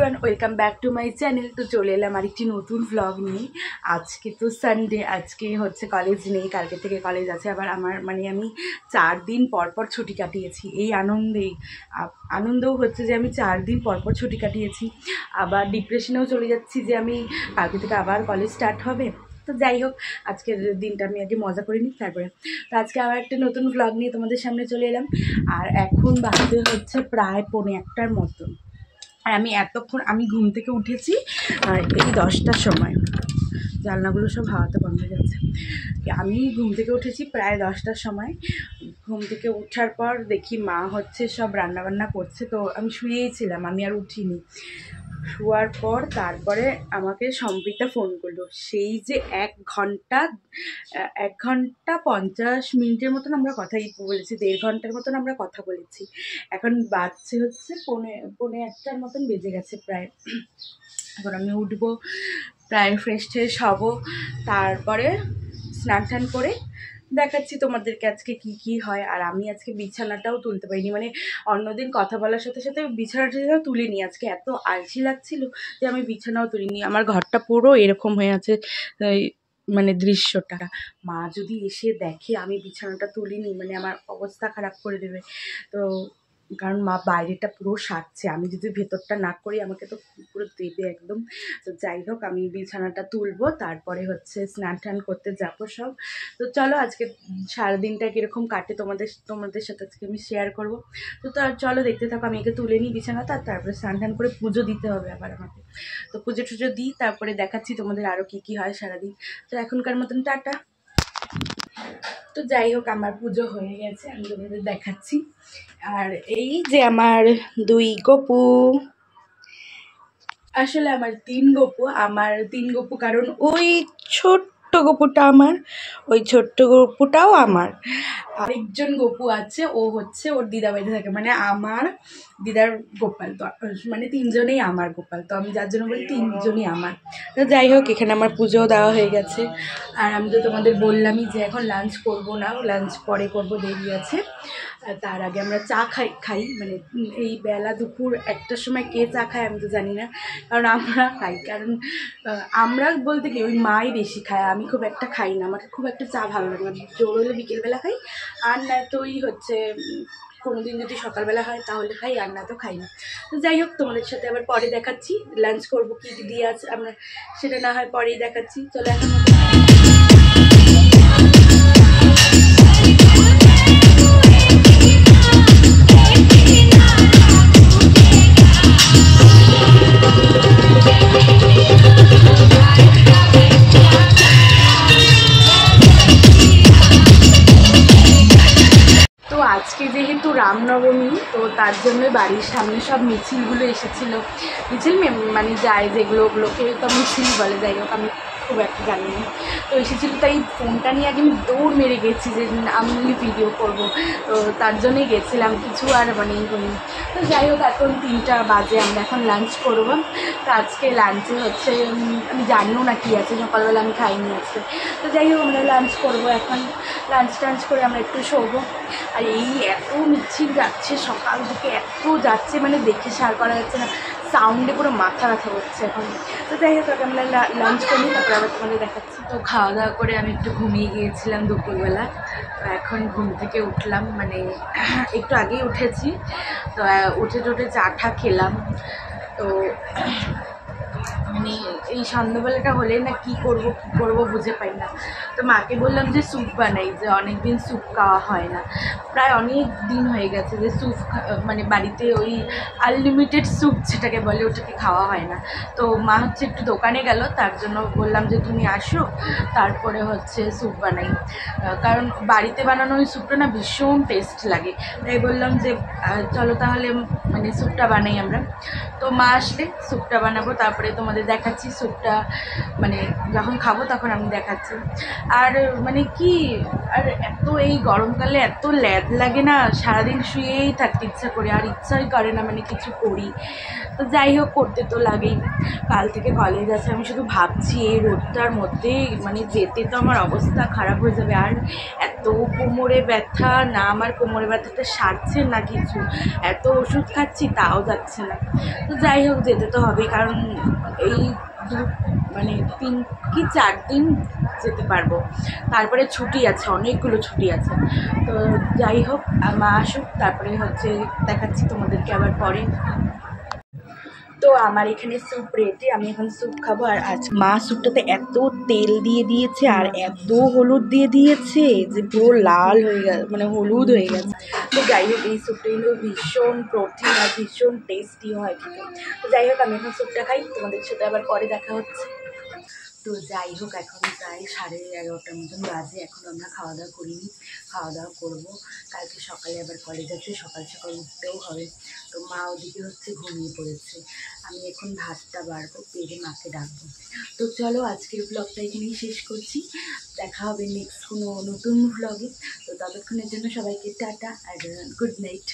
Everyone, welcome back to my channel. তো চলে এলাম আরেকটি নতুন ব্লগ নিয়ে। আজকে তো সানডে, আজকে হচ্ছে কলেজ নেই, কালকে থেকে কলেজ আছে। আবার আমার আমি 4 দিন পর ছুটি কাটিয়েছি। এই আনন্দও হচ্ছে যে আমি 4 দিন পর ছুটি কাটিয়েছি। আবার ডিপ্রেশনেও চলে যাচ্ছি যে আমি কালকে থেকে আবার কলেজ স্টার্ট হবে। তো যাই হোক, আজকের দিনটা আমি আগে মজা করে নিই, তারপরে তো আজকে আবার একটা নতুন ব্লগ নিয়ে তোমাদের সামনে চলে এলাম। আর এখন বাজে হচ্ছে প্রায় 1:45টার মতন। আর আমি ঘুম থেকে উঠেছি এই 10টার সময়। জানলাগুলো সব হাওয়াতে বন্ধ হয়ে যাচ্ছে। আমি ঘুম থেকে উঠেছি প্রায় 10টার সময়। ঘুম থেকে ওঠার পর দেখি মা হচ্ছে সব রান্নাবান্না করছে। তো আমি শুয়েই ছিলাম, আমি আর উঠিনি। শোয়ার পর তারপরে আমাকে সম্প্রীতা ফোন করলো। সেই যে 1 ঘন্টা 50 মিনিটের মতন আমরা কথাই বলেছি, 1.5 ঘন্টার মতন আমরা কথা বলেছি। এখন বাজছে হচ্ছে পৌনে 1টার মতন বেজে গেছে প্রায়। এখন আমি উঠবো, প্রায় ফ্রেশ ট্রেশ হবো, তারপরে স্নান টান করে দেখাচ্ছি তোমাদেরকে আজকে কি হয়। আর আমি আজকে বিছানাটাও তুলতে পারিনি, অন্যদিন কথা বলার সাথে সাথে বিছানাটা তুলিনি। আজকে এত আলসি লাগছিল যে আমি বিছানাও তুলিনি। আমার ঘরটা পুরো এরকম হয়ে আছে, দৃশ্যটা। মা যদি এসে দেখে আমি বিছানাটা তুলিনি, আমার অবস্থা খারাপ করে দেবে। তো কারণ মা বাইরেটা পুরো সারছে, আমি যদি ভেতরটা না করি আমাকে তো পুরো দেবে একদম। তো যাই হোক, আমি বিছানাটা তুলবো, তারপরে হচ্ছে স্নান টান করতে যাবো সব। তো চলো আজকে সারাদিনটা কীরকম কাটে তোমাদের সাথে আজকে আমি শেয়ার করবো। তো চলো দেখতে থাকো। আমি একে তুলে নিই বিছানাটা, তারপরে স্নান টান করে পুজো দিতে হবে আবার আমাকে। তো পুজো টুজো দিই, তারপরে দেখাচ্ছি তোমাদের আরও কী হয় সারাদিন। তো এখনকার মতন টাটা। তো যাই হোক, আমার পুজো হয়ে গেছে, আমি তোমাদের দেখাচ্ছি। আর এই যে আমার 2 গপু, আসলে আমার 3 গপু, কারণ ওই ছোট্ট গপুটা আমার, ওই ছোট্ট গপুটাও আমার। আরেকজন গপু আছে, ও হচ্ছে ওর দিদা বাড়িতে থাকে, আমার দিদার গোপাল। তো 3জনেই আমার গোপাল। তো আমি যার জন্য বলি 3জনই আমার। তো যাই হোক, এখানে আমার পুজোও দেওয়া হয়ে গেছে। আর আমি তো তোমাদের বললামই যে এখন লাঞ্চ করবো না, লাঞ্চ পরে করবো, দেরি আছে। তার আগে আমরা চা খাই এই বেলা দুপুর 1টার সময় কে চা খায় আমি তো জানি না, কারণ আমরা খাই। কারণ আমরা বলতে কি ওই মাই বেশি খায়, আমি খুব একটা খাই না। আমার খুব একটা চা ভালো লাগে না, জোর হলে বিকেলবেলা খাই, আর না তো হচ্ছে কোনো দিন যদি সকালবেলা হয় তাহলে খাই, আর না তো খাই না। তো যাই হোক, তোমাদের সাথে আবার পরে দেখাচ্ছি লাঞ্চ করবো কী দিয়ে আছে আমরা, সেটা না হয় পরেই দেখাচ্ছি। চলো এখন আজকে যেহেতু রামনবমী, তো তার জন্য বাড়ির সামনে সব মিছিলগুলো এসেছিলো। মিছিল যায় যেগুলোকে তো মিছিল বলে, যাই হোক আমি খুব একটা জানি না। তো এসেছিলো, তাই ফোনটা নিয়ে আগে আমি দৌড় মেরে গেছি যে আমি ভিডিও করব। তো তার জন্যই গেছিলাম, কিছু আর করিনি। তো যাই হোক, এখন 3টা বাজে, আমরা এখন লাঞ্চ করবো। তো আজকে লাঞ্চে হচ্ছে আমি জানিও না কী আছে, সকালবেলা আমি খাইনি আজকে। তো যাই হোক, আমরা লাঞ্চ করবো এখন। লাঞ্চ করে আমরা একটু শোবো। আর এই এত মিছিল যাচ্ছে সকাল থেকে, এত যাচ্ছে দেখে সার করা যাচ্ছে না, সাউন্ডে পুরো মাথা ব্যথা করছে এখন। তো যাই হোক, আমরা লাঞ্চ করি, তারপরে আবার তোমাদের দেখাচ্ছি। তো খাওয়া দাওয়া করে আমি একটু ঘুমিয়ে গিয়েছিলাম দুপুরবেলা। তো এখন ঘুম থেকে উঠলাম, একটু আগেই উঠেছি। তো উঠে চা খেলাম। তো এই সন্ধ্যাবেলাটা হলে না কী করবো বুঝে পাই না। তো মাকে বললাম যে স্যুপ বানাই, যে অনেক দিন স্যুপ খাওয়া হয় না, প্রায় অনেক দিন হয়ে গেছে যে স্যুপ বাড়িতে ওই আনলিমিটেড স্যুপ যেটাকে বলে ওটাকে খাওয়া হয় না। তো মা হচ্ছে একটু দোকানে গেল, তার জন্য বললাম যে তুমি আসো, তারপরে হচ্ছে স্যুপ বানাই। কারণ বাড়িতে বানানো ওই স্যুপটা না ভীষণ টেস্ট লাগে, তাই বললাম যে চলো তাহলে স্যুপটা বানাই আমরা। তো মা আসলে স্যুপটা বানাবো, তারপরে তোমাদের দেখাচ্ছি স্যুপটা, যখন খাবো তখন আমি দেখাচ্ছি। আর কি আর এত এই গরমকালে এত ল্যাদ লাগে না, সারাদিন শুয়েই থাকতে ইচ্ছা করে, আর ইচ্ছাই করে না কিছু করি। তো যাই হোক, করতে তো লাগেই। কাল থেকে কলেজ আছে, আমি শুধু ভাবছি এই রোদটার মধ্যে যেতে তো আমার অবস্থা খারাপ হয়ে যাবে। আর এত এত কোমরে ব্যথা না, আমার কোমরে ব্যথাটা সারছে না কিছু, এত ওষুধ খাচ্ছি তাও যাচ্ছে না। তো যাই হোক, যেতে তো হবে, কারণ এই মানে 3 কি 4 দিন যেতে পারবো, তারপরে ছুটি আছে, অনেকগুলো ছুটি আছে। তো যাই হোক, মা আসুক, তারপরে হচ্ছে দেখাচ্ছি তোমাদেরকে আবার পরে। তো আমার এখানে স্যুপ রেডি, আমি এখন স্যুপ খাবো। আর আজ মা স্যুপটাতে এত তেল দিয়ে দিয়েছে আর এত হলুদ দিয়ে দিয়েছে যে পুরো লাল হয়ে গেছে, মানে হলুদ হয়ে গেছে। তো যাই হোক, এই স্যুপটা কিন্তু ভীষণ প্রোটিন আর ভীষণ টেস্টি হয় খেতে। তো যাই হোক, আমি এখন স্যুপটা খাই, তোমাদের সাথে আবার পরে দেখা হচ্ছে। তো যাই হোক, এখন প্রায় 11:30 মতন বাজে, এখন আমরা খাওয়া দাওয়া করিনি, খাওয়া দাওয়া করবো। কালকে সকালে আবার কলেজ আছে, সকাল সকাল উঠতেও হবে। তো মা ওদিকে হচ্ছে ঘুমিয়ে পড়েছে, আমি এখন ভাতটা বাড়বো, পেরে মাকে ডাকবো। তো চলো, আজকের ব্লগটা এখানেই শেষ করছি, দেখা হবে নেক্সট কোনো নতুন ব্লগে। তো ততক্ষণের জন্য সবাইকে টাটা আর গুড নাইট।